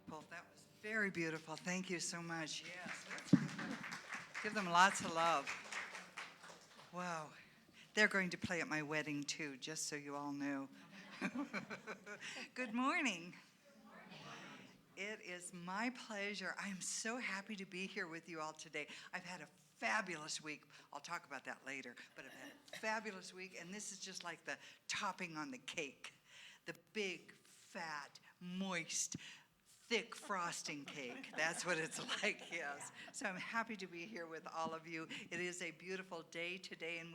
Well, that was very beautiful. Thank you so much. Yes, let's give them lots of love. Wow. They're going to play at my wedding too, just so you all know. Good morning. It is my pleasure. I am so happy to be here with you all today. I've had a fabulous week. I'll talk about that later, but I've had a fabulous week, and this is just like the topping on the cake. The big, fat, moist, thick frosting cake. That's what it's like, yes. So I'm happy to be here with all of you. It is a beautiful day today, and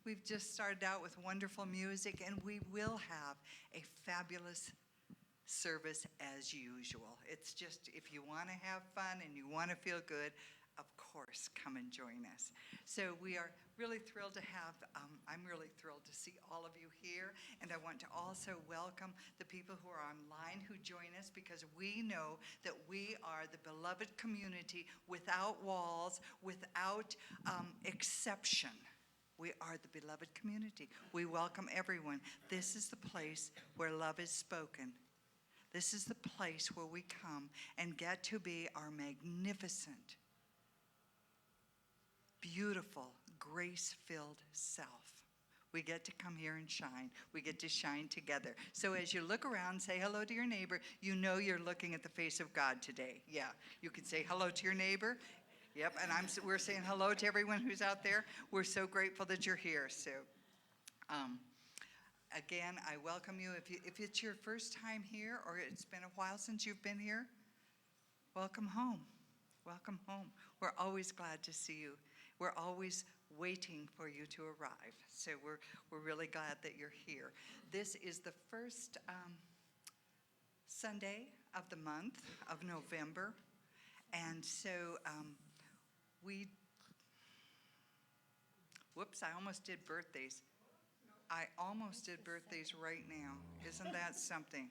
we've just started out with wonderful music, and we will have a fabulous service as usual. It's just, if you want to have fun and you want to feel good, of course, come and join us. So we are really thrilled to have, I'm really thrilled to see all of you here, and I want to also welcome the people who are online who join us, because we know that we are the beloved community without walls, without exception. We are the beloved community. We welcome everyone. This is the place where love is spoken. This is the place where we come and get to be our magnificent, beautiful, grace-filled self. We get to come here and shine. We get to shine together. So as you look around, say hello to your neighbor, you know you're looking at the face of God today. Yeah, you can say hello to your neighbor. Yep, and we're saying hello to everyone who's out there. We're so grateful that you're here. So, again, I welcome you. If it's your first time here, or it's been a while since you've been here, welcome home. Welcome home. We're always glad to see you. We're always waiting for you to arrive. So we're really glad that you're here. This is the first Sunday of the month of November, and so whoops, I almost did birthdays. I almost did birthdays right now. Isn't that something?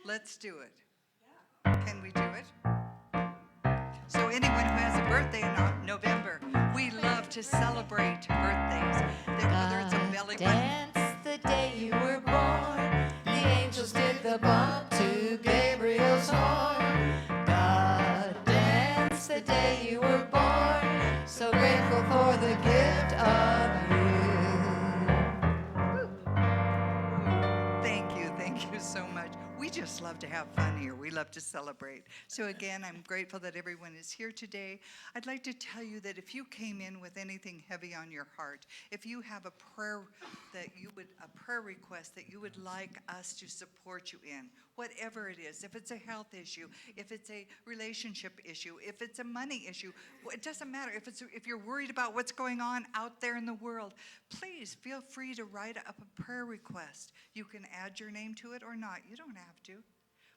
Let's do it. Can we do it? So anyone who has a birthday in November, we love to celebrate birthdays. Whether it's a belly button. Dance the day you were born. The angels did the bump to Gabriel's horn. God dance the day you were born. So grateful for the gift of you. Thank you so much. We just love to have fun here. We love to celebrate. So again, I'm grateful that everyone is here today. I'd like to tell you that if you came in with anything heavy on your heart, if you have a prayer request that you would like us to support you in, whatever it is, if it's a health issue, if it's a relationship issue, if it's a money issue, it doesn't matter. If you're worried about what's going on out there in the world, please feel free to write up a prayer request. You can add your name to it or not. You don't have to.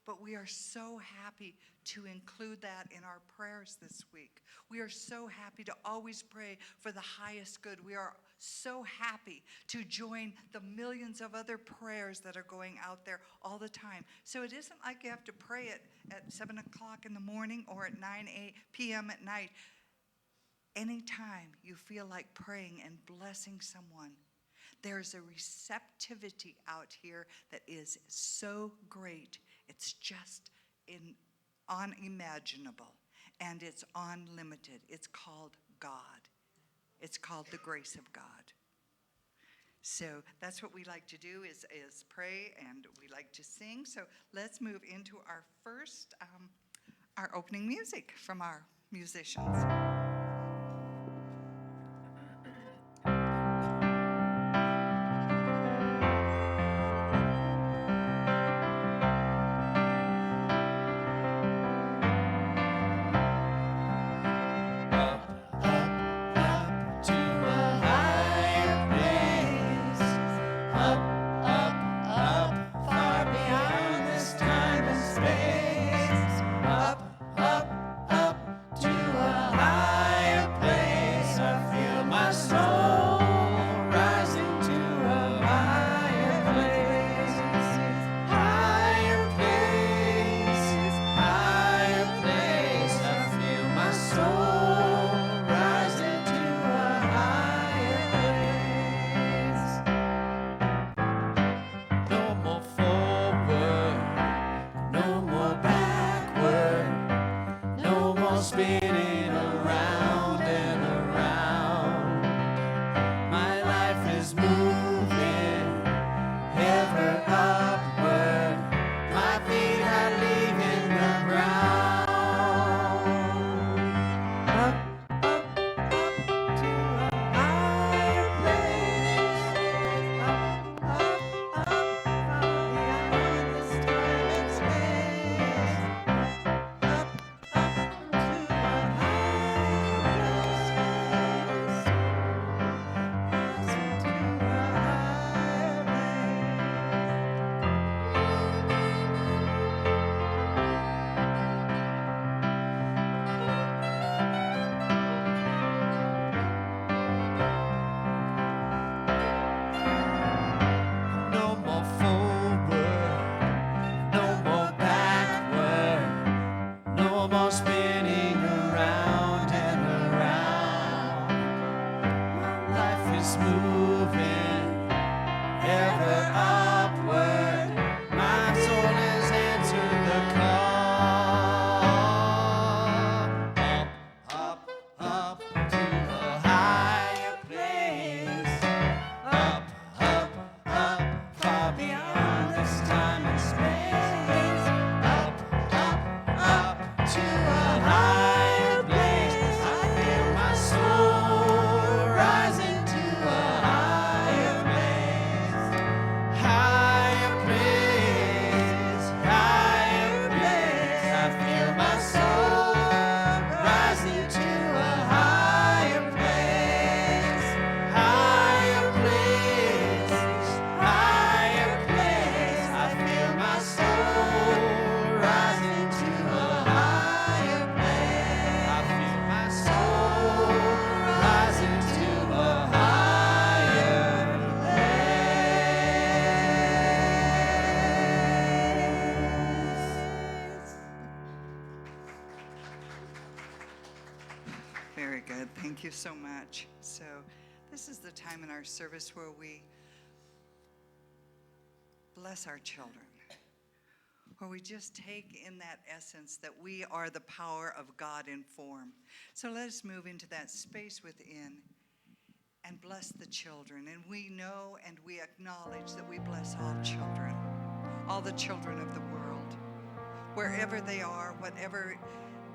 But we are so happy to include that in our prayers this week. We are so happy to always pray for the highest good. We are so happy to join the millions of other prayers that are going out there all the time. So it isn't like you have to pray it at 7 o'clock in the morning or at 9 p.m. at night. Anytime you feel like praying and blessing someone, there's a receptivity out here that is so great. It's just unimaginable, and it's unlimited. It's called God. It's called the grace of God. So that's what we like to do is pray, and we like to sing. So let's move into our first, our opening music from our musicians. To a high spinning around and around. My life is moving ever upward. My feet are leaving the ground. Up, up, up to a higher place. Up, up, up, far beyond this time and space. Up, up to a higher place. Rising to a higher No more forward, no more backward, no more spinning around and around. Life is moving ever upward. My soul has answered the call. Up, up, up to a higher place. Up, up, up, far beyond this time and space. Up, up, up to a higher place. I feel my soul rising to a higher place. Higher place, higher place. I feel my soul rising to a higher place. Higher place, higher place. I feel my soul rising to a higher place. I feel my soul rising to a higher place. Very good. Thank you so much. So, this is the time in our service where we bless our children, where we just take in that essence that we are the power of God in form. So, let us move into that space within and bless the children. And we know and we acknowledge that we bless all children, all the children of the world, wherever they are, whatever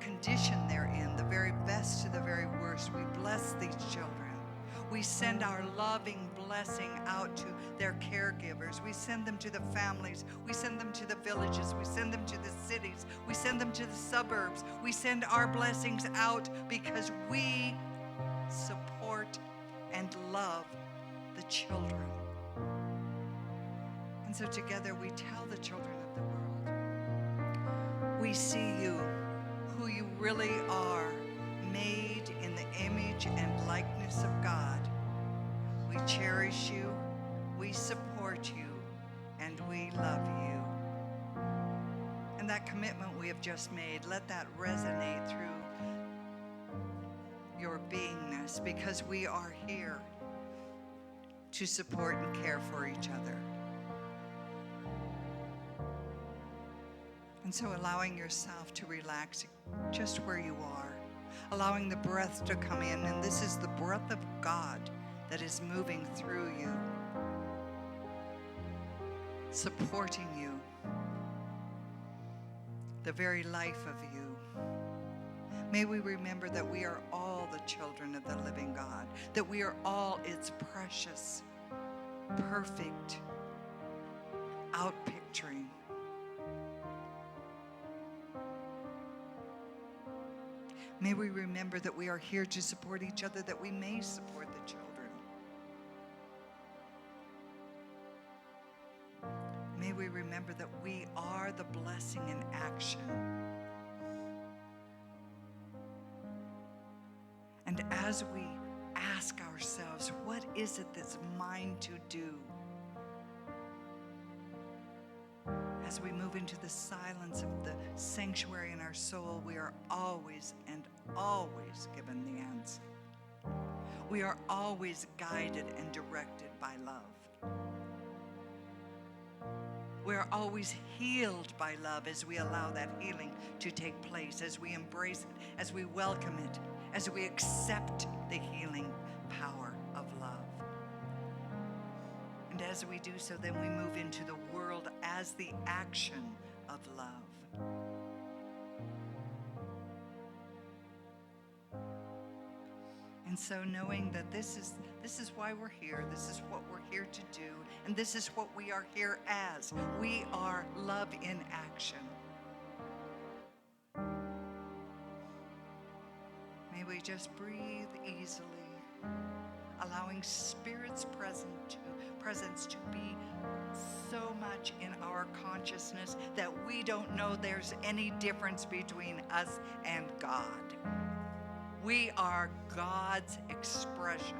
condition they're in, the very best to the very worst. We bless these children. We send our loving blessing out to their caregivers. We send them to the families. We send them to the villages. We send them to the cities. We send them to the suburbs. We send our blessings out because we support and love the children. And so together we tell the children of the world, we see you, who you really are, made in the image and likeness of God. We cherish you, we support you, and we love you. And that commitment we have just made, let that resonate through your beingness, because we are here to support and care for each other. And so allowing yourself to relax just where you are, allowing the breath to come in, and this is the breath of God that is moving through you, supporting you, the very life of you. May we remember that we are all the children of the living God, that we are all its precious, perfect outpicturing. May we remember that we are here to support each other, that we may support the children. May we remember that we are the blessing in action. And as we ask ourselves, what is it that's mine to do? As we move into the silence of the sanctuary in our soul, we are always and always given the answer. We are always guided and directed by love. We're always healed by love as we allow that healing to take place, as we embrace it, as we welcome it, as we accept the healing power of love. And as we do so, then we move into the world as the action of love. And so knowing that this is why we're here, this is what we're here to do, and this is what we are here as. We are love in action. May we just breathe easily, allowing Spirit's presence to be so much in our consciousness that we don't know there's any difference between us and God. We are God's expression.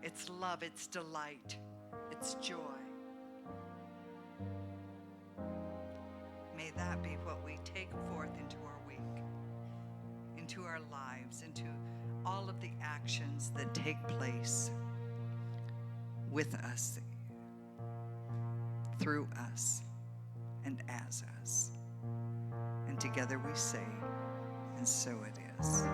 It's love, it's delight, it's joy. May that be what we take forth into our week, into our lives, into all of the actions that take place with us, through us, and as us. And together we say, and so it is.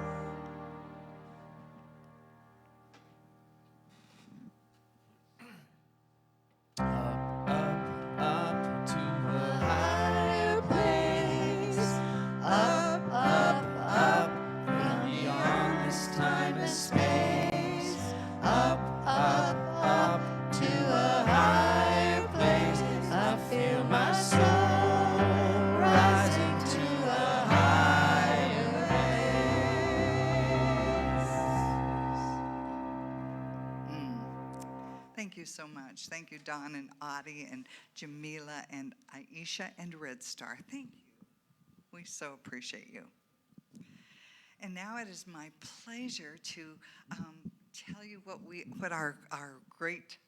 Up to a higher place. Up, beyond this time and space. Up to a higher place. I feel my soul rising to a higher place. Thank you so much. Thank you, Don and Audie and Jamila and Aisha and Red Star. Thank you. We so appreciate you. And now it is my pleasure to tell you what our great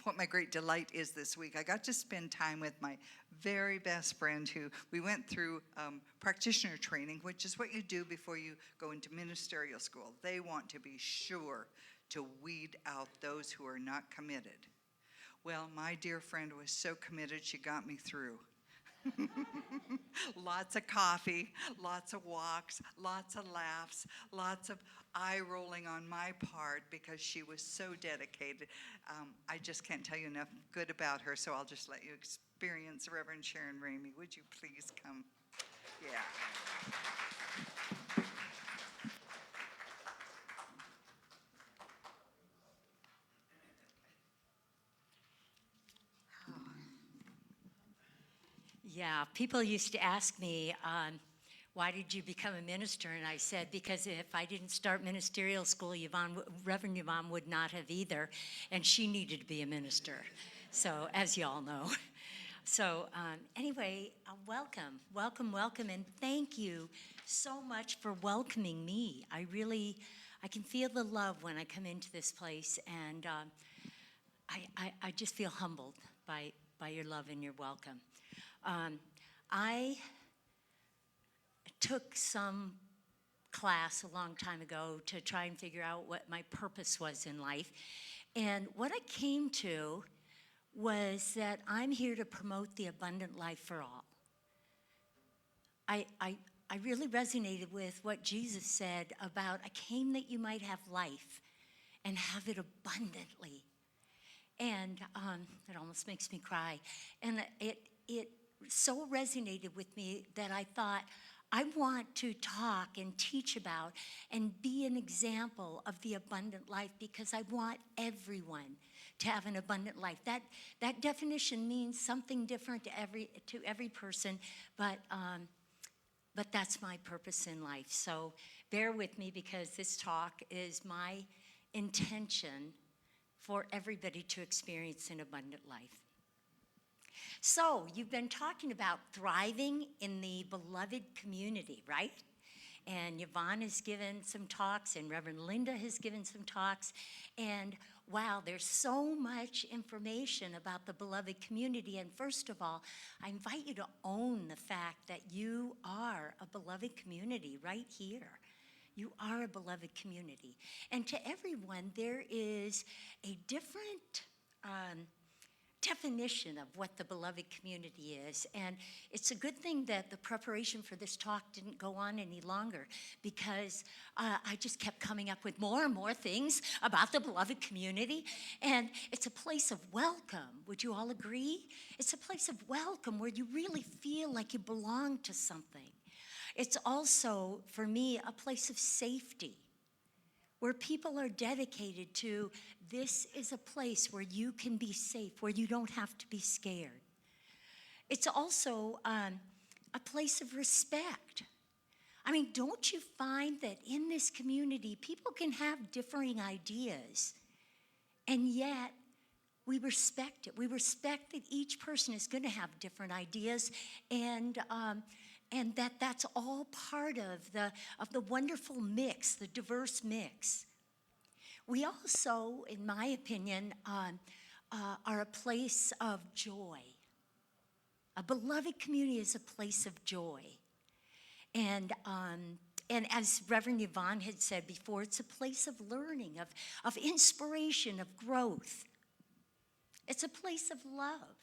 what my great delight is this week. I got to spend time with my very best friend who we went through practitioner training, which is what you do before you go into ministerial school. They want to be sure to weed out those who are not committed. Well, my dear friend was so committed, she got me through. Lots of coffee, lots of walks, lots of laughs, lots of eye rolling on my part because she was so dedicated. I just can't tell you enough good about her, so I'll just let you experience Reverend Sharon Ramey. Would you please come? Yeah. Yeah, people used to ask me, why did you become a minister? And I said, because if I didn't start ministerial school, Reverend Yvonne would not have either, and she needed to be a minister, so as you all know. So anyway, welcome, and thank you so much for welcoming me. I can feel the love when I come into this place, and I just feel humbled by your love and your welcome. I took some class a long time ago to try and figure out what my purpose was in life. And what I came to was that I'm here to promote the abundant life for all. I really resonated with what Jesus said about, I came that you might have life and have it abundantly. And it almost makes me cry. And it so resonated with me that I thought, I want to talk and teach about and be an example of the abundant life because I want everyone to have an abundant life. That definition means something different to every person, but that's my purpose in life. So bear with me because this talk is my intention for everybody to experience an abundant life. So, you've been talking about thriving in the beloved community, right? And Yvonne has given some talks, and Reverend Linda has given some talks. And wow, there's so much information about the beloved community. And first of all, I invite you to own the fact that you are a beloved community right here. You are a beloved community. And to everyone, there is a different definition of what the beloved community is. And it's a good thing that the preparation for this talk didn't go on any longer, because I just kept coming up with more and more things about the beloved community. And it's a place of welcome. Would you all agree? It's a place of welcome where you really feel like you belong to something. It's also, for me, a place of safety, where people are dedicated to, this is a place where you can be safe, where you don't have to be scared. It's also a place of respect. I mean, don't you find that in this community, people can have differing ideas, and yet we respect it. We respect that each person is going to have different ideas, and that's all part of the wonderful mix, the diverse mix. We also, in my opinion, are a place of joy. A beloved community is a place of joy. And as Reverend Yvonne had said before, it's a place of learning, of inspiration, of growth. It's a place of love,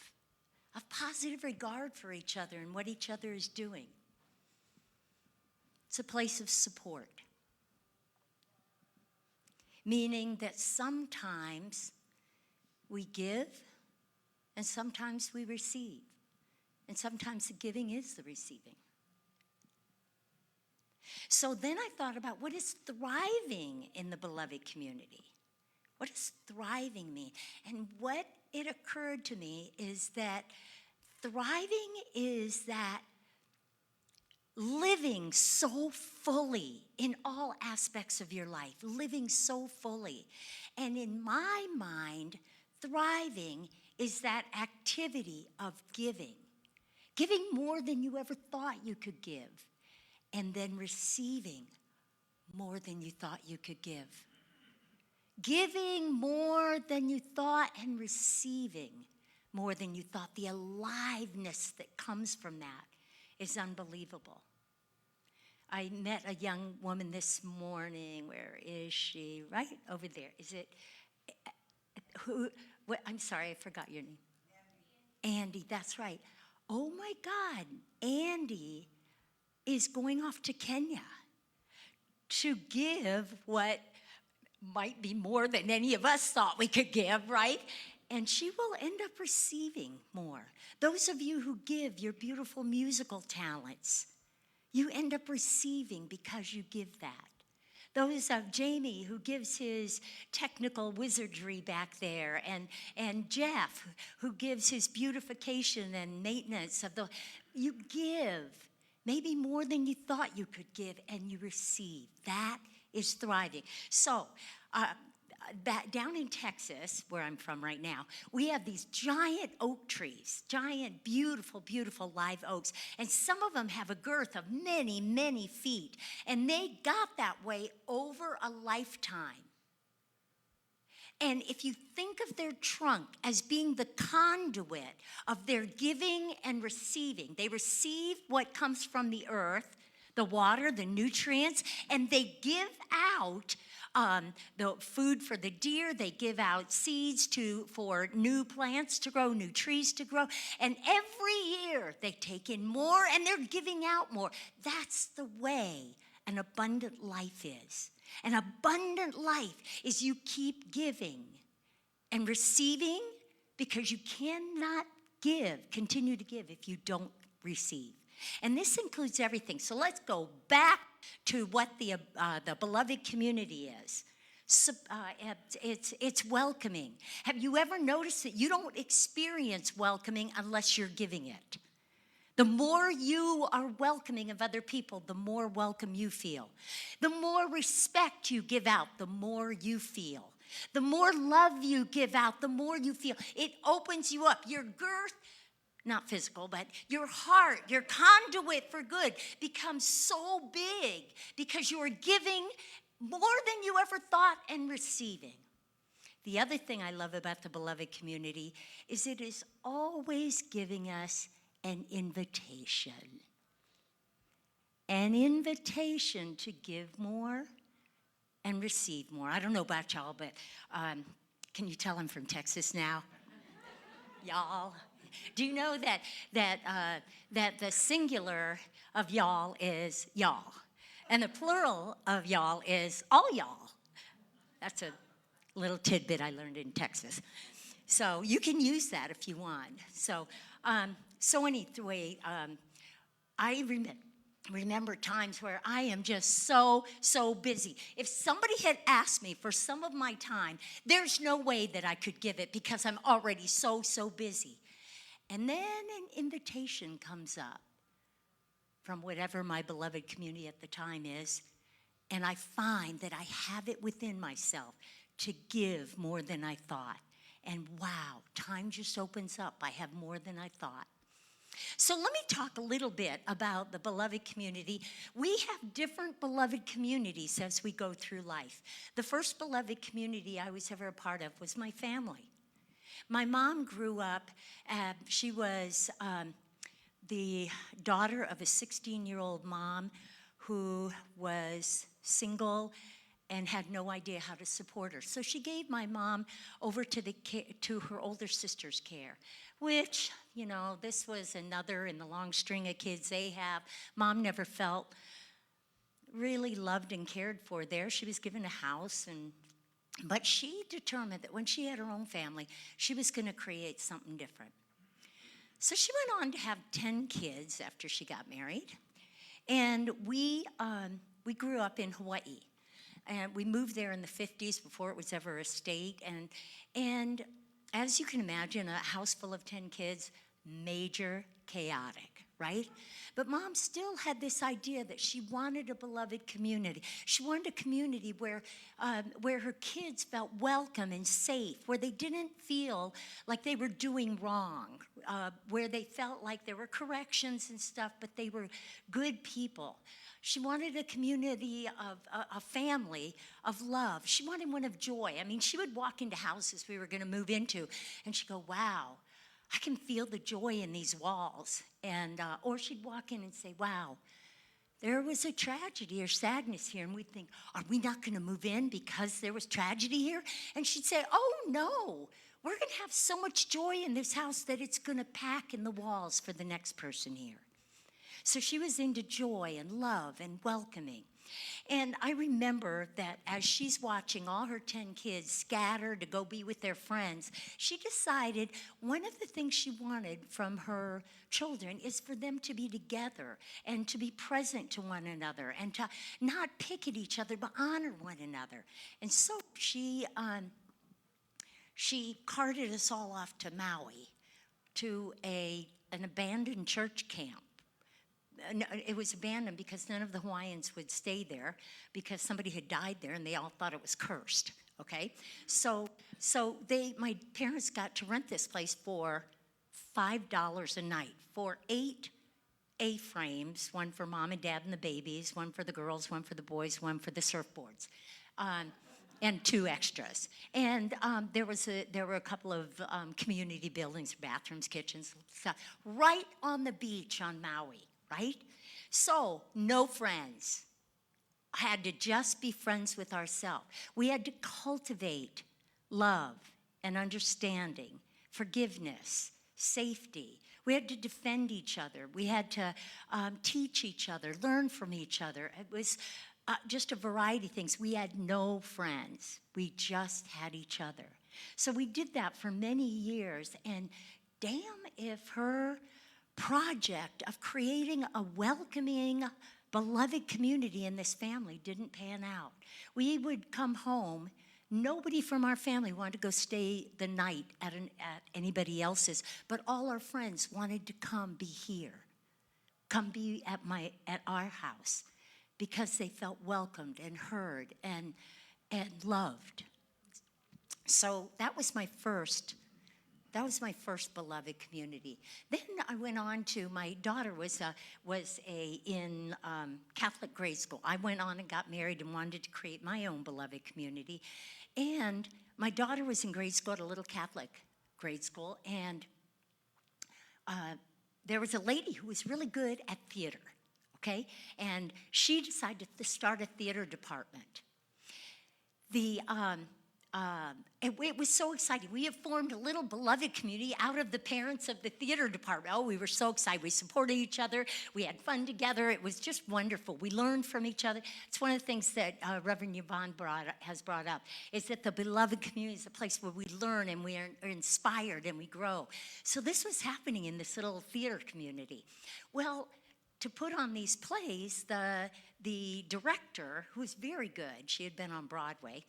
of positive regard for each other and what each other is doing. It's a place of support, meaning that sometimes we give and sometimes we receive, and sometimes the giving is the receiving. So then I thought about, what is thriving in the beloved community? What does thriving mean? And what it occurred to me is that thriving is that living so fully in all aspects of your life, living so fully. And in my mind, thriving is that activity of giving more than you ever thought you could give, and then receiving more than you thought you could give. Giving more than you thought and receiving more than you thought. The aliveness that comes from that is unbelievable. I met a young woman this morning. Where is she? Right over there. Is it? Who? What? I'm sorry, I forgot your name. Andy, that's right. Oh my God, Andy is going off to Kenya to give what might be more than any of us thought we could give, right? And she will end up receiving more. Those of you who give your beautiful musical talents, you end up receiving because you give that. Those of Jamie, who gives his technical wizardry back there, and Jeff, who gives his beautification and maintenance of you give maybe more than you thought you could give, and you receive. That is thriving. So, down in Texas, where I'm from right now, we have these giant oak trees, giant, beautiful, beautiful live oaks. And some of them have a girth of many, many feet. And they got that way over a lifetime. And if you think of their trunk as being the conduit of their giving and receiving, they receive what comes from the earth, the water, the nutrients, and they give out the food for the deer. They give out seeds for new plants to grow, new trees to grow. And every year they take in more and they're giving out more. That's the way an abundant life is. An abundant life is you keep giving and receiving, because you cannot continue to give if you don't receive. And this includes everything. So let's go back to what the beloved community is. So, it's welcoming. Have you ever noticed that you don't experience welcoming unless you're giving it? The more you are welcoming of other people, the more welcome you feel. The more respect you give out, the more you feel. The more love you give out, the more you feel. It opens you up. Your girth, not physical, but your heart, your conduit for good becomes so big because you are giving more than you ever thought and receiving. The other thing I love about the beloved community is it is always giving us an invitation. An invitation to give more and receive more. I don't know about y'all, but can you tell I'm from Texas now? y'all. Do you know that the singular of y'all is y'all, and the plural of y'all is all y'all? That's a little tidbit I learned in Texas. So you can use that if you want. So anyway, I remember times where I am just so busy. If somebody had asked me for some of my time, there's no way that I could give it because I'm already so busy. And then an invitation comes up from whatever my beloved community at the time is, and I find that I have it within myself to give more than I thought. And wow, time just opens up. I have more than I thought. So let me talk a little bit about the beloved community. We have different beloved communities as we go through life. The first beloved community I was ever a part of was my family. My mom grew up, she was the daughter of a 16-year-old mom who was single and had no idea how to support her. So she gave my mom over to her older sister's care, which, you know, this was another in the long string of kids they have. Mom never felt really loved and cared for there. She was given a house, but she determined that when she had her own family, she was going to create something different. So she went on to have 10 kids after she got married. And we grew up in Hawaii. And we moved there in the 50s before it was ever a state. And as you can imagine, a house full of 10 kids, major chaotic, right? But Mom still had this idea that she wanted a beloved community. She wanted a community where her kids felt welcome and safe, where they didn't feel like they were doing wrong, where they felt like there were corrections and stuff, but they were good people. She wanted a community of a family of love. She wanted one of joy. I mean, she would walk into houses we were going to move into, and she'd go, wow, I can feel the joy in these walls. And or she'd walk in and say, wow, there was a tragedy or sadness here. And we'd think, are we not going to move in because there was tragedy here? And she'd say, oh, no, we're going to have so much joy in this house that it's going to pack in the walls for the next person here. So she was into joy and love and welcoming. And I remember that as she's watching all her 10 kids scatter to go be with their friends, she decided one of the things she wanted from her children is for them to be together and to be present to one another and to not pick at each other but honor one another. And so she carted us all off to Maui to an abandoned church camp. It was abandoned because none of the Hawaiians would stay there because somebody had died there and they all thought it was cursed, okay? So my parents got to rent this place for $5 a night for 8 A-frames, one for Mom and Dad and the babies, one for the girls, one for the boys, one for the surfboards, and 2 extras. And there were a couple of community buildings, bathrooms, kitchens, stuff, right on the beach on Maui. Right? So, no friends. Had to just be friends with ourselves. We had to cultivate love and understanding, forgiveness, safety. We had to defend each other. We had to teach each other, learn from each other. It was just a variety of things. We had no friends. We just had each other. So we did that for many years. And damn if her project of creating a welcoming, beloved community in this family didn't pan out. We would come home. Nobody from our family wanted to go stay the night at anybody else's, but all our friends wanted to come be here, come be at our house, because they felt welcomed and heard and loved. So that was my first beloved community. Then I went on to, my daughter was in Catholic grade school. I went on and got married and wanted to create my own beloved community. And my daughter was in grade school at a little Catholic grade school, and there was a lady who was really good at theater, okay? And she decided to start a theater department. it was so exciting. We have formed a little beloved community out of the parents of the theater department. Oh, we were so excited. We supported each other. We had fun together. It was just wonderful. We learned from each other. It's one of the things that Reverend Yvonne has brought up, is that the beloved community is a place where we learn and we are inspired and we grow. So this was happening in this little theater community. Well, to put on these plays, the director, who's very good, she had been on Broadway,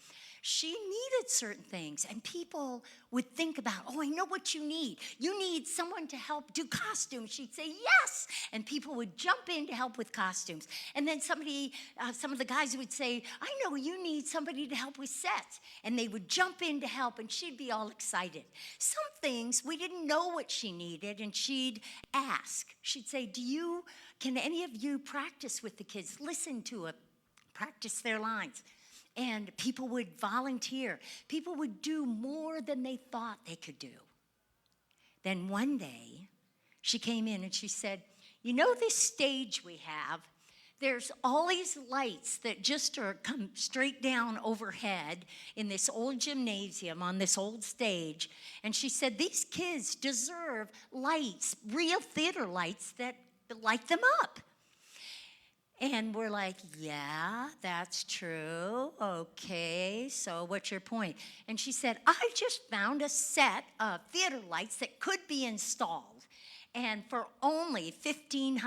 she needed certain things, and people would think about, oh, I know what you need. You need someone to help do costumes. She'd say, yes, and people would jump in to help with costumes. And then some of the guys would say, I know you need somebody to help with sets, and they would jump in to help, and she'd be all excited. Some things, we didn't know what she needed, and she'd ask. She'd say, can any of you practice with the kids? Listen to it, practice their lines. And people would volunteer. People would do more than they thought they could do. Then one day, she came in and she said, you know this stage we have? There's all these lights that just come straight down overhead in this old gymnasium on this old stage. And she said, these kids deserve lights, real theater lights that light them up. And we're like, yeah, that's true. Okay, so what's your point? And she said, I just found a set of theater lights that could be installed, and for only $1,500.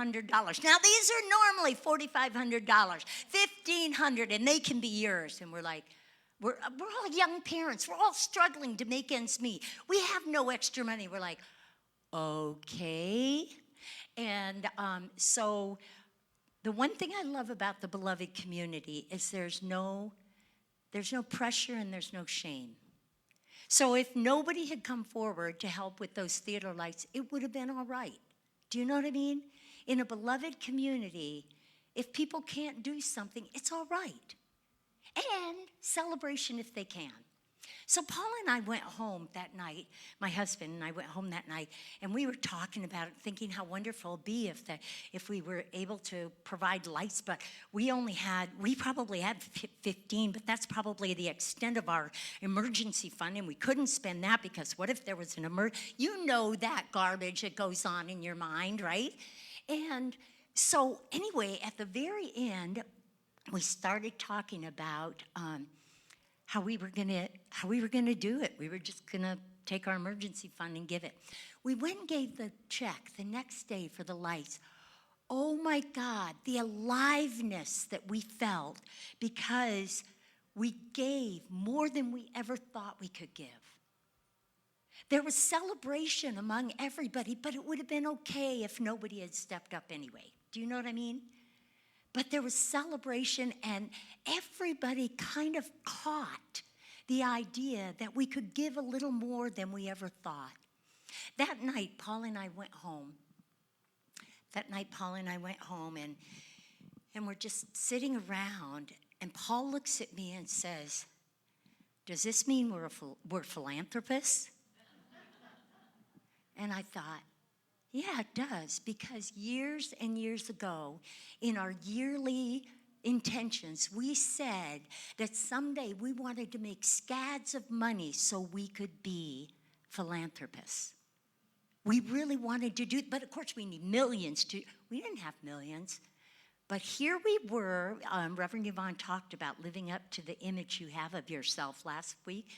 Now, these are normally $4,500, $1,500, and they can be yours. And we're like, we're all young parents. We're all struggling to make ends meet. We have no extra money. We're like, okay. And so the one thing I love about the beloved community is there's no pressure and there's no shame. So if nobody had come forward to help with those theater lights, it would have been all right. Do you know what I mean? In a beloved community, if people can't do something, it's all right. And celebration if they can. So Paul and I went home that night, my husband and I went home that night, and we were talking about it, thinking how wonderful it would be if we were able to provide lights, but we probably had 15, but that's probably the extent of our emergency fund, and we couldn't spend that because what if there was an emergency? You know that garbage that goes on in your mind, right? And so anyway, at the very end, we started talking about how we were gonna do it. We were just gonna take our emergency fund and give it. We went and gave the check the next day for the lights. Oh my God, the aliveness that we felt because we gave more than we ever thought we could give. There was celebration among everybody, but it would have been okay if nobody had stepped up anyway. Do you know what I mean? But there was celebration, and everybody kind of caught the idea that we could give a little more than we ever thought. That night, Paul and I went home. And we're just sitting around, and Paul looks at me and says, does this mean we're philanthropists? And I thought, yeah, it does, because years and years ago, in our yearly intentions, we said that someday we wanted to make scads of money so we could be philanthropists. We really wanted to do, but of course we need millions we didn't have millions. But here we were, Reverend Yvonne talked about living up to the image you have of yourself last week.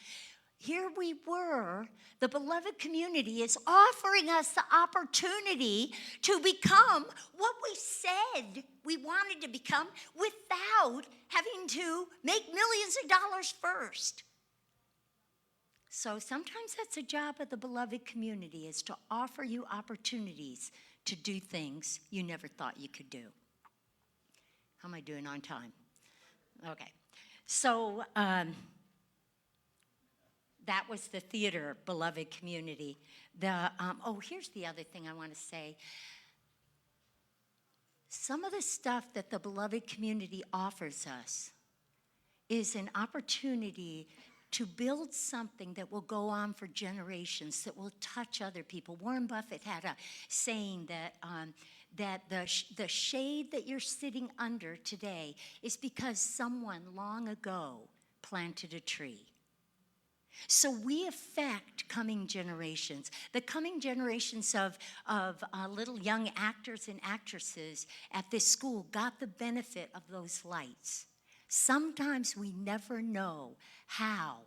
Here we were, the beloved community is offering us the opportunity to become what we said we wanted to become without having to make millions of dollars first. So sometimes that's a job of the beloved community, is to offer you opportunities to do things you never thought you could do. How am I doing on time? Okay. So, that was the theater, beloved community. Here's the other thing I want to say. Some of the stuff that the beloved community offers us is an opportunity to build something that will go on for generations, that will touch other people. Warren Buffett had a saying that the shade that you're sitting under today is because someone long ago planted a tree. So we affect coming generations. The coming generations of little young actors and actresses at this school got the benefit of those lights. Sometimes we never know how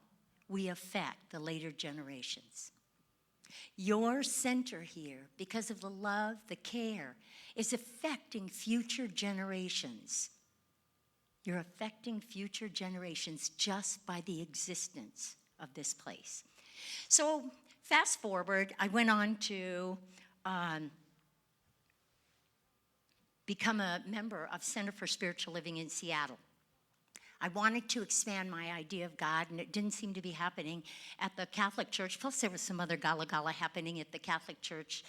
we affect the later generations. Your center here, because of the love, the care, is affecting future generations. You're affecting future generations just by the existence of this place. So fast forward, I went on to become a member of Center for Spiritual Living in Seattle. I wanted to expand my idea of God, and it didn't seem to be happening at the Catholic Church. Plus, there was some other gala happening at the Catholic Church.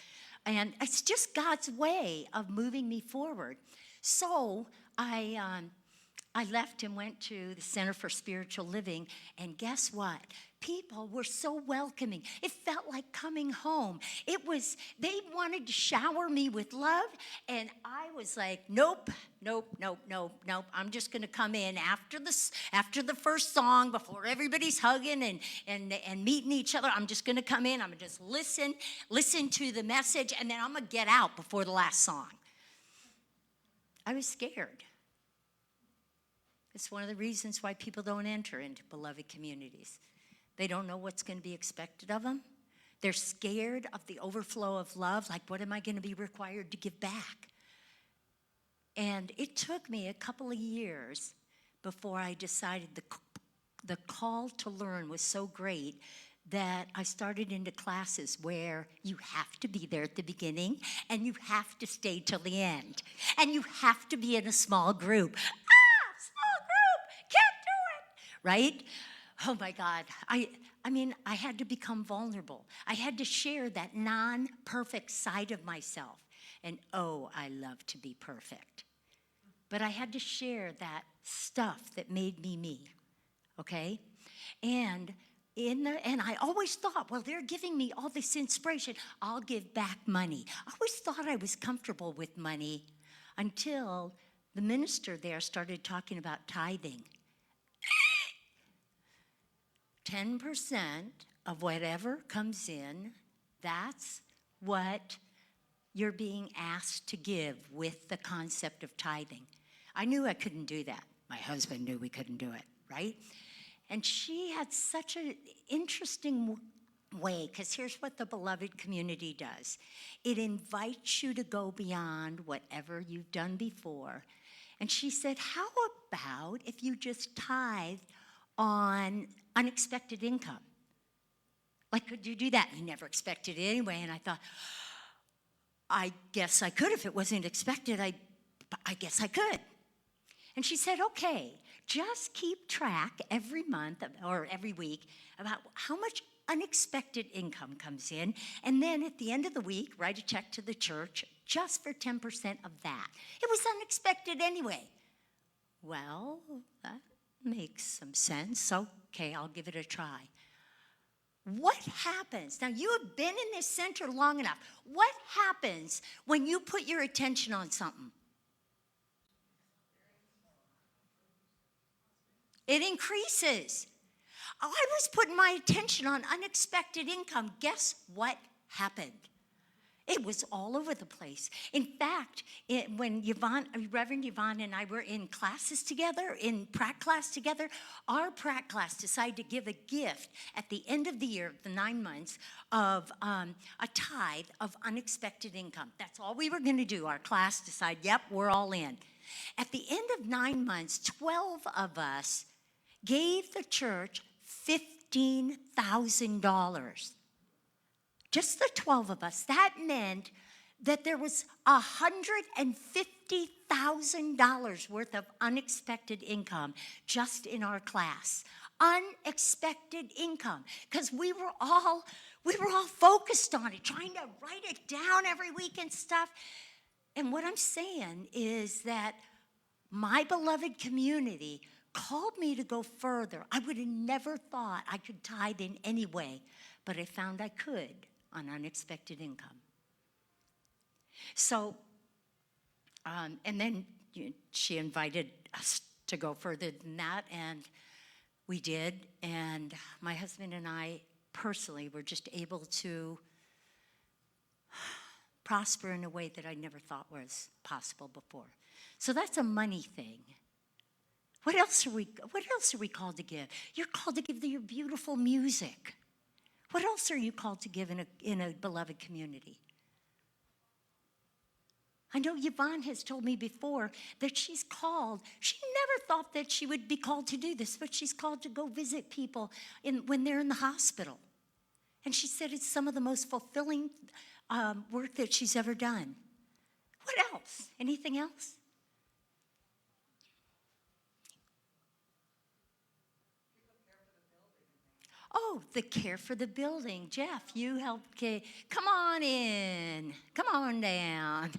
And it's just God's way of moving me forward. So I left and went to the Center for Spiritual Living, and guess what? People were so welcoming. It felt like coming home. They wanted to shower me with love, and I was like, nope. I'm just going to come in after the first song, before everybody's hugging and meeting each other. I'm just going to come in. I'm going to just listen to the message, and then I'm going to get out before the last song. I was scared. It's one of the reasons why people don't enter into beloved communities. They don't know what's going to be expected of them. They're scared of the overflow of love, like, what am I going to be required to give back? And it took me a couple of years before I decided the call to learn was so great that I started into classes where you have to be there at the beginning and you have to stay till the end. And you have to be in a small group. Small group, can't do it, right? Oh my God, I mean, I had to become vulnerable. I had to share that non-perfect side of myself. And oh, I love to be perfect. But I had to share that stuff that made me, okay? And I always thought, well, they're giving me all this inspiration. I'll give back money. I always thought I was comfortable with money until the minister there started talking about tithing. 10% of whatever comes in, that's what you're being asked to give with the concept of tithing. I knew I couldn't do that. My husband knew we couldn't do it, right? And she had such an interesting way, because here's what the beloved community does. It invites you to go beyond whatever you've done before. And she said, how about if you just tithe on unexpected income? Like, could you do that? You never expected it anyway. And I thought, I guess I could. If it wasn't expected, I guess I could. And she said, okay, just keep track every month or every week about how much unexpected income comes in. And then at the end of the week, write a check to the church just for 10% of that. It was unexpected anyway. Well, that makes some sense. Okay, I'll give it a try. What happens? Now, you have been in this center long enough. What happens when you put your attention on something? It increases. I was putting my attention on unexpected income. Guess what happened? It was all over the place. In fact, when Reverend Yvonne and I were in classes together, in prac class together, our prac class decided to give a gift at the end of the year, the 9 months, of a tithe of unexpected income. That's all we were going to do. Our class decided, yep, we're all in. At the end of 9 months, 12 of us gave the church $15,000. Just the 12 of us. That meant that there was $150,000 worth of unexpected income just in our class. Unexpected income. Because we were all focused on it, trying to write it down every week and stuff. And what I'm saying is that my beloved community called me to go further. I would have never thought I could tithe in any way, but I found I could on unexpected income. So, and then she invited us to go further than that, and We did, and my husband and I personally were just able to prosper in a way that I never thought was possible before. So that's a money thing. What else are we called to give? You're called to give your beautiful music. What else are you called to give in a beloved community? I know Yvonne has told me before that she never thought that she would be called to do this, but she's called to go visit people when they're in the hospital. And she said it's some of the most fulfilling work that she's ever done. What else? Anything else? Oh, the care for the building. Jeff, you helped. Come on in. Come on down.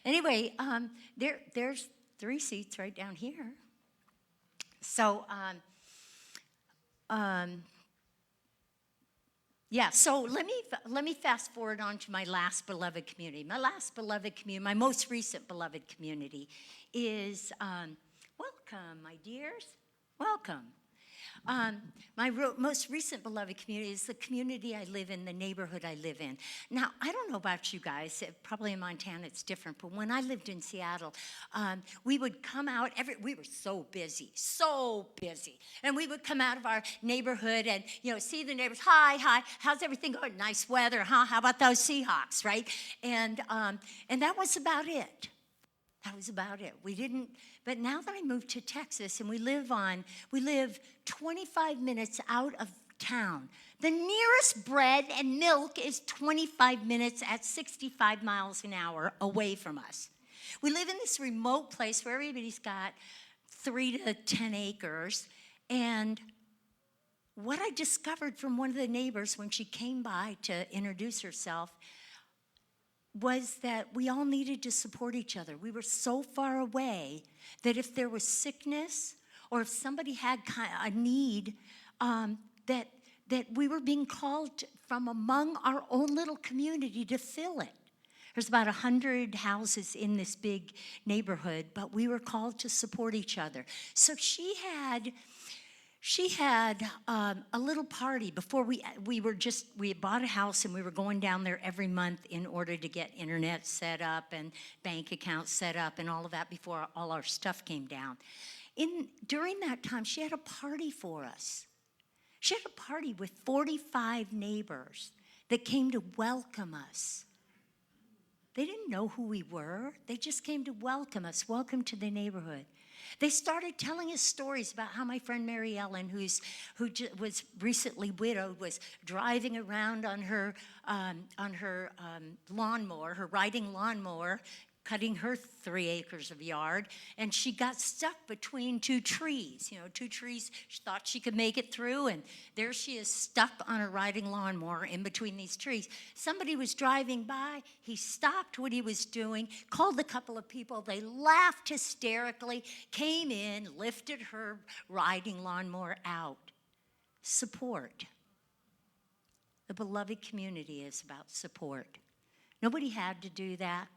Anyway, there's 3 seats right down here. So, yeah, so let me fast forward on to my last beloved community. My last beloved community, my most recent beloved community is, welcome, my dears, welcome. My most recent beloved community is the community I live in, the neighborhood I live in. Now, I don't know about you guys. Probably in Montana it's different. But when I lived in Seattle, we would come out. We were so busy. And we would come out of our neighborhood and, see the neighbors. Hi. How's everything going? Nice weather, huh? How about those Seahawks, right? And that was about it. That was about it. But now that I moved to Texas and we live 25 minutes out of town. The nearest bread and milk is 25 minutes at 65 miles an hour away from us. We live in this remote place where everybody's got 3 to 10 acres. And what I discovered from one of the neighbors when she came by to introduce herself was that we all needed to support each other. We were so far away that if there was sickness or if somebody had a need, that we were being called from among our own little community to fill it. There's about 100 houses in this big neighborhood, but we were called to support each other. So she had a little party before we had bought a house and we were going down there every month in order to get internet set up and bank accounts set up and all of that before all our stuff came down. During that time, she had a party for us. She had a party with 45 neighbors that came to welcome us. They didn't know who we were. They just came to welcome us. Welcome to the neighborhood. They started telling us stories about how my friend Mary Ellen, who was recently widowed, was driving around on her lawnmower, her riding lawnmower, cutting her 3 acres of yard, and she got stuck between 2 trees. 2 trees, she thought she could make it through, and there she is stuck on a riding lawnmower in between these trees. Somebody was driving by. He stopped what he was doing, called a couple of people. They laughed hysterically, came in, lifted her riding lawnmower out. Support. The beloved community is about support. Nobody had to do that.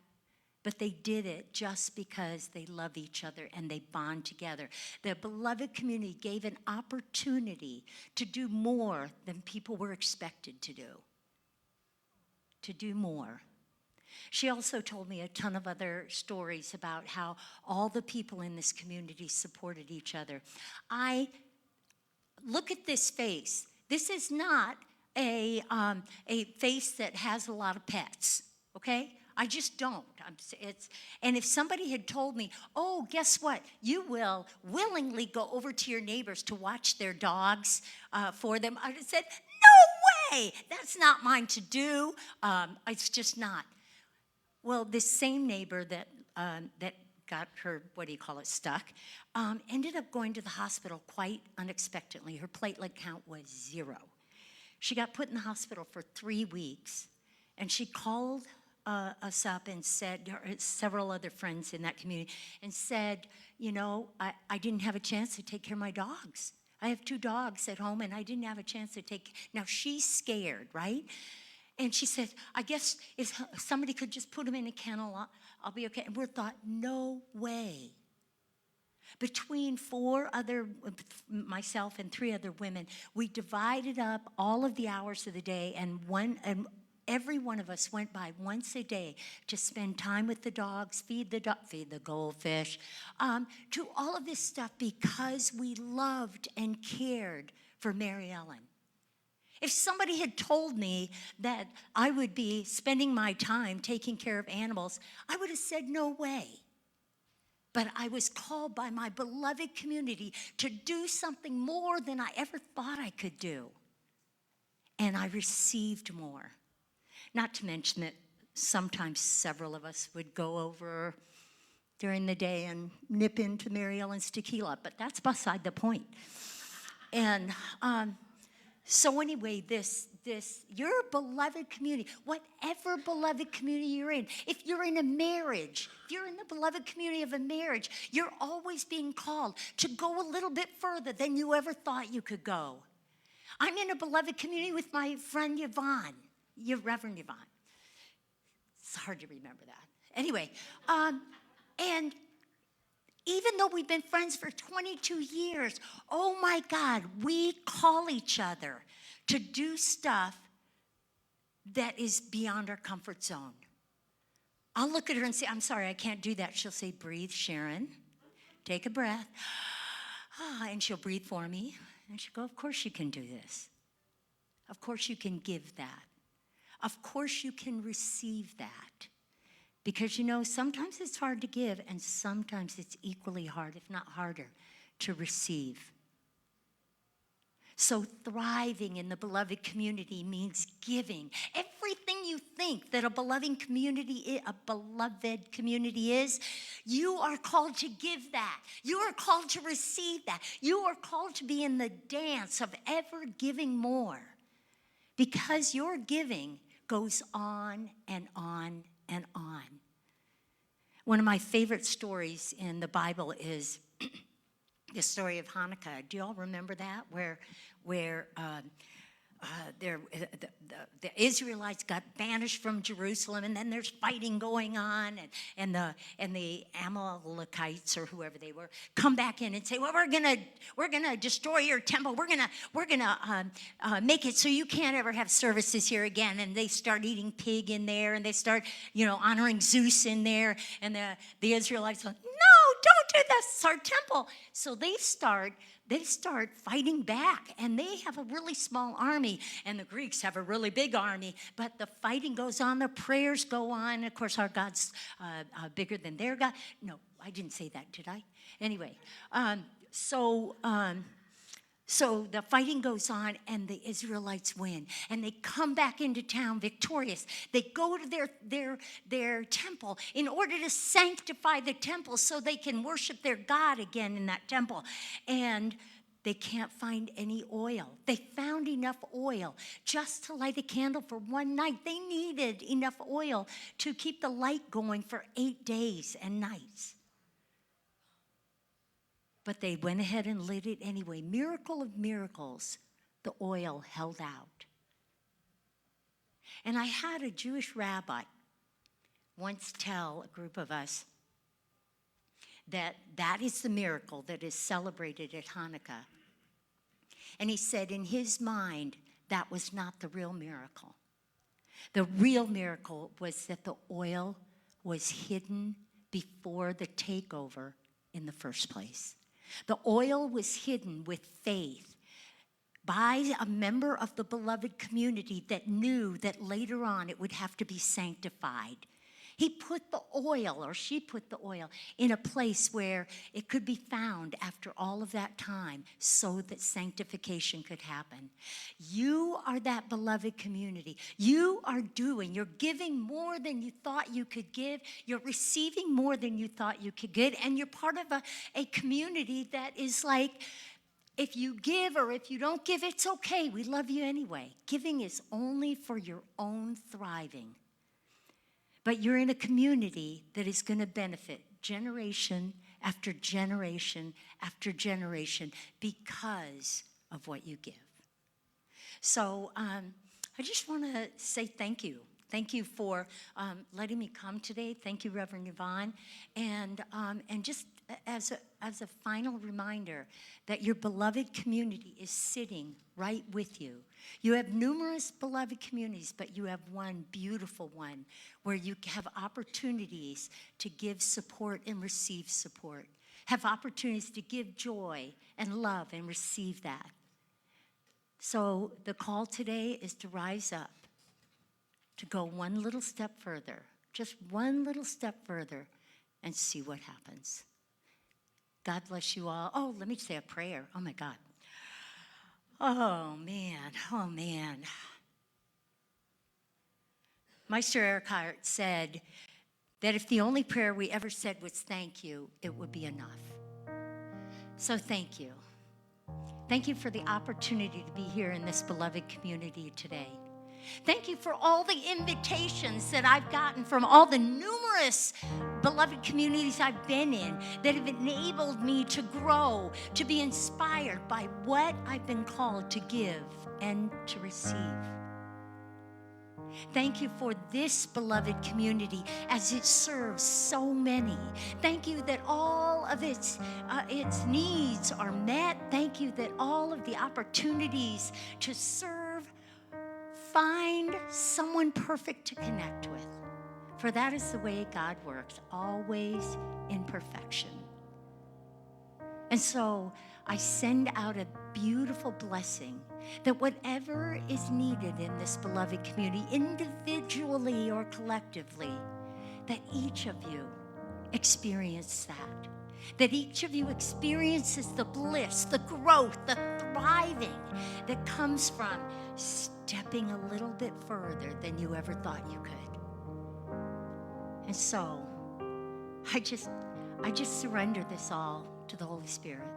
But they did it just because they love each other and they bond together. The beloved community gave an opportunity to do more than people were expected to do. To do more. She also told me a ton of other stories about how all the people in this community supported each other. Look at this face. This is not a face that has a lot of pets, okay? I just don't. And if somebody had told me, oh, guess what? You will willingly go over to your neighbors to watch their dogs for them, I would have said, no way. That's not mine to do. It's just not. Well, this same neighbor that got her, stuck, ended up going to the hospital quite unexpectedly. Her platelet count was 0. She got put in the hospital for 3 weeks, and she called us up and said, several other friends in that community, and said, I didn't have a chance to take care of my dogs. I have 2 dogs at home, and I didn't have a chance to take. Now, she's scared, right? And she said, I guess if somebody could just put them in a kennel, I'll be okay. And we thought, no way. Between myself and 3 other women, we divided up all of the hours of the day, and every one of us went by once a day to spend time with the dogs, feed the goldfish, do all of this stuff because we loved and cared for Mary Ellen. If somebody had told me that I would be spending my time taking care of animals, I would have said no way. But I was called by my beloved community to do something more than I ever thought I could do. And I received more. Not to mention that sometimes several of us would go over during the day and nip into Mary Ellen's tequila, but that's beside the point. And so anyway, your beloved community, whatever beloved community you're in, if you're in a marriage, if you're in the beloved community of a marriage, you're always being called to go a little bit further than you ever thought you could go. I'm in a beloved community with my friend Yvonne, Reverend Yvonne. It's hard to remember that. Anyway, and even though we've been friends for 22 years, oh my God, we call each other to do stuff that is beyond our comfort zone. I'll look at her and say, I'm sorry, I can't do that. She'll say, breathe, Sharon. Take a breath. And she'll breathe for me. And she'll go, of course you can do this. Of course you can give that. Of course you can receive that. Because, sometimes it's hard to give, and sometimes it's equally hard, if not harder, to receive. So thriving in the beloved community means giving. Everything you think that a beloved community is, you are called to give that. You are called to receive that. You are called to be in the dance of ever giving more. Because your giving goes on and on and on. One of my favorite stories in the Bible is the story of Hanukkah. Do you all remember that? Where the Israelites got banished from Jerusalem, and then there's fighting going on, and the Amalekites or whoever they were come back in and say, well, we're gonna destroy your temple. We're gonna make it so you can't ever have services here again. And they start eating pig in there, and they start honoring Zeus in there, and the Israelites go, no, don't do this. It's our temple. So they start fighting back, and they have a really small army, and the Greeks have a really big army, but the fighting goes on, the prayers go on. Of course, our God's bigger than their God. No, I didn't say that, did I? Anyway, so the fighting goes on, and the Israelites win, and they come back into town victorious. They go to their temple in order to sanctify the temple so they can worship their God again in that temple. And they can't find any oil. They found enough oil just to light a candle for one night. They needed enough oil to keep the light going for 8 days and nights. But they went ahead and lit it anyway. Miracle of miracles, the oil held out. And I had a Jewish rabbi once tell a group of us that is the miracle that is celebrated at Hanukkah. And he said in his mind, that was not the real miracle. The real miracle was that the oil was hidden before the takeover in the first place. The oil was hidden with faith by a member of the beloved community that knew that later on it would have to be sanctified. He put the oil, or she put the oil, in a place where it could be found after all of that time so that sanctification could happen. You are that beloved community. You're giving more than you thought you could give. You're receiving more than you thought you could get. And you're part of a community that is like, if you give or if you don't give, it's okay. We love you anyway. Giving is only for your own thriving. But you're in a community that is going to benefit generation after generation after generation because of what you give. So I just want to say thank you. Thank you for letting me come today. Thank you, Reverend Yvonne. And just as a final reminder that your beloved community is sitting right with you. You have numerous beloved communities, but you have one beautiful one where you have opportunities to give support and receive support. Have opportunities to give joy and love and receive that. So the call today is to rise up, to go one little step further, just one little step further, and see what happens. God bless you all. Oh, let me say a prayer. Oh, my God. Oh, man. Oh, man. Meister Eckhart said that if the only prayer we ever said was thank you, it would be enough. So thank you. Thank you for the opportunity to be here in this beloved community today. Thank you for all the invitations that I've gotten from all the numerous beloved communities I've been in that have enabled me to grow, to be inspired by what I've been called to give and to receive. Thank you for this beloved community as it serves so many. Thank you that all of its needs are met. Thank you that all of the opportunities to serve find someone perfect to connect with. For that is the way God works, always in perfection. And so I send out a beautiful blessing that whatever is needed in this beloved community, individually or collectively, that each of you experience that. That each of you experiences the bliss, the growth, the thriving that comes from stepping a little bit further than you ever thought you could. And so, I just surrender this all to the Holy Spirit.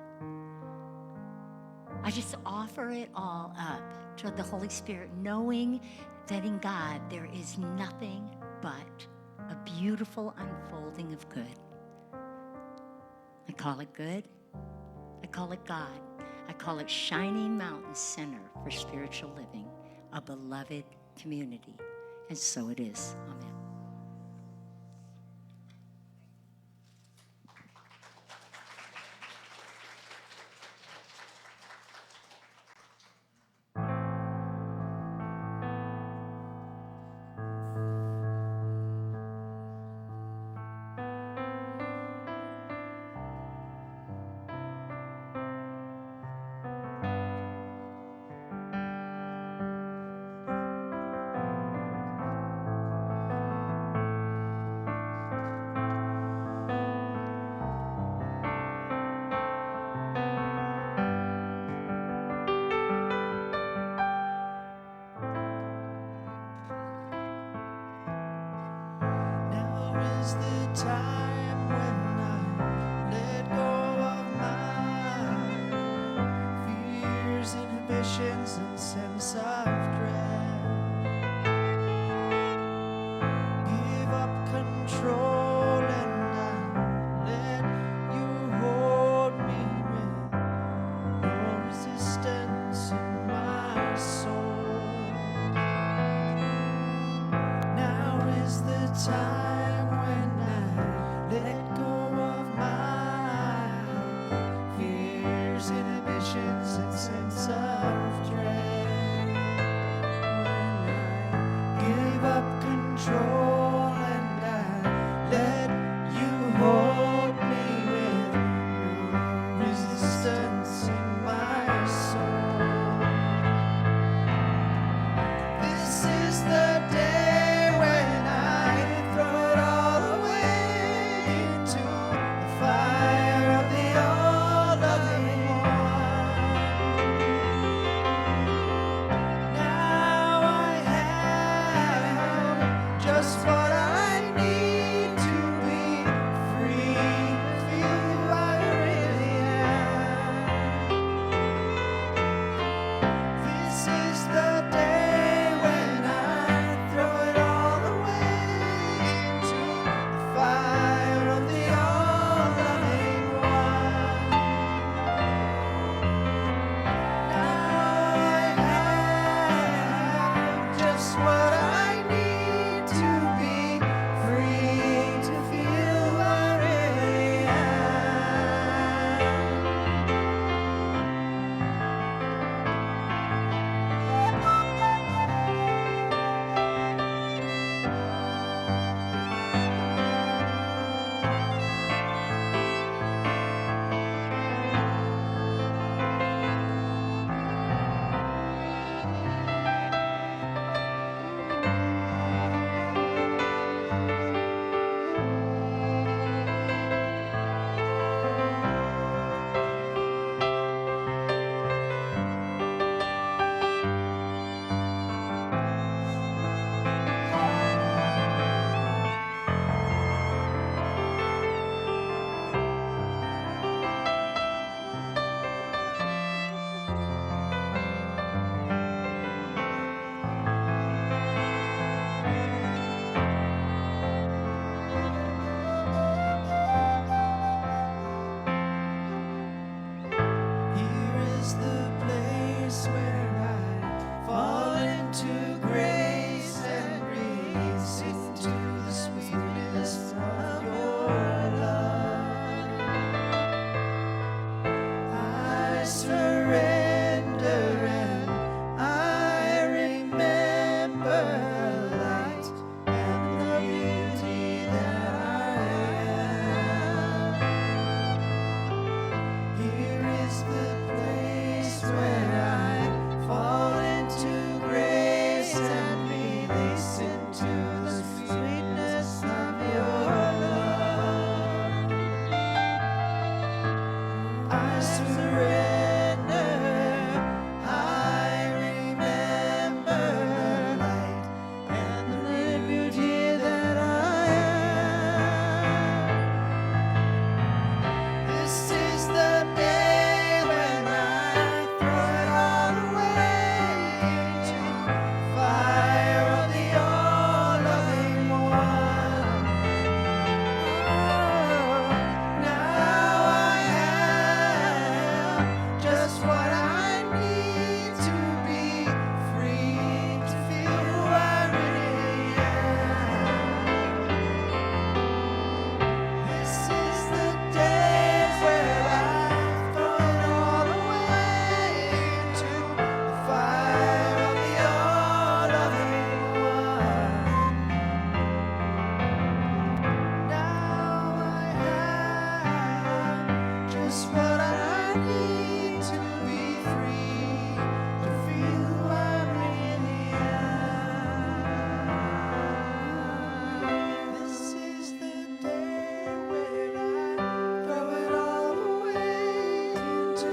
I just offer it all up to the Holy Spirit, knowing that in God there is nothing but a beautiful unfolding of good. I call it good. I call it God. I call it Shining Mountain Center for Spiritual Living, a beloved community. And so it is. Amen. Is the time when I let go of my fears, inhibitions, and sense of dread. Give up control and I let you hold me with no resistance in my soul. Now is the time let go of my fears, inhibitions, and sense of dread. When I give up control and I let you hold me with no resistance in my soul. This is the day when I throw it all away into the fire of the all-loving one. just what I need to be free, to feel who I really am. This is the day when I throw it all away into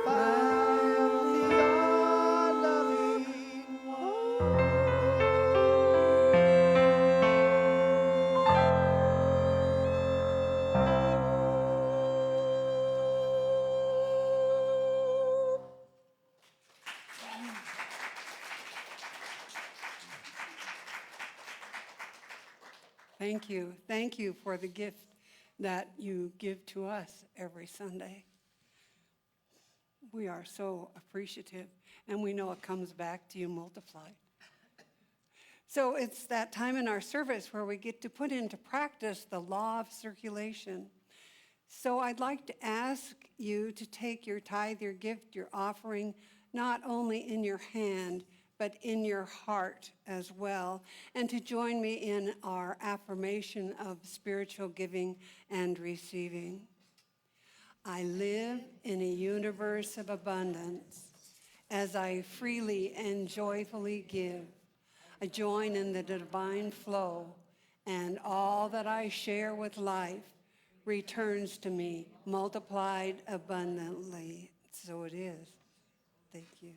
fire of the all-loving one. Thank you. Thank you for the gift that you give to us every Sunday. We are so appreciative, and we know it comes back to you multiplied. So it's that time in our service where we get to put into practice the law of circulation. So I'd like to ask you to take your tithe, your gift, your offering, not only in your hand, but in your heart as well, and to join me in our affirmation of spiritual giving and receiving. I live in a universe of abundance as I freely and joyfully give. I join in the divine flow, and all that I share with life returns to me multiplied abundantly. So it is. Thank you.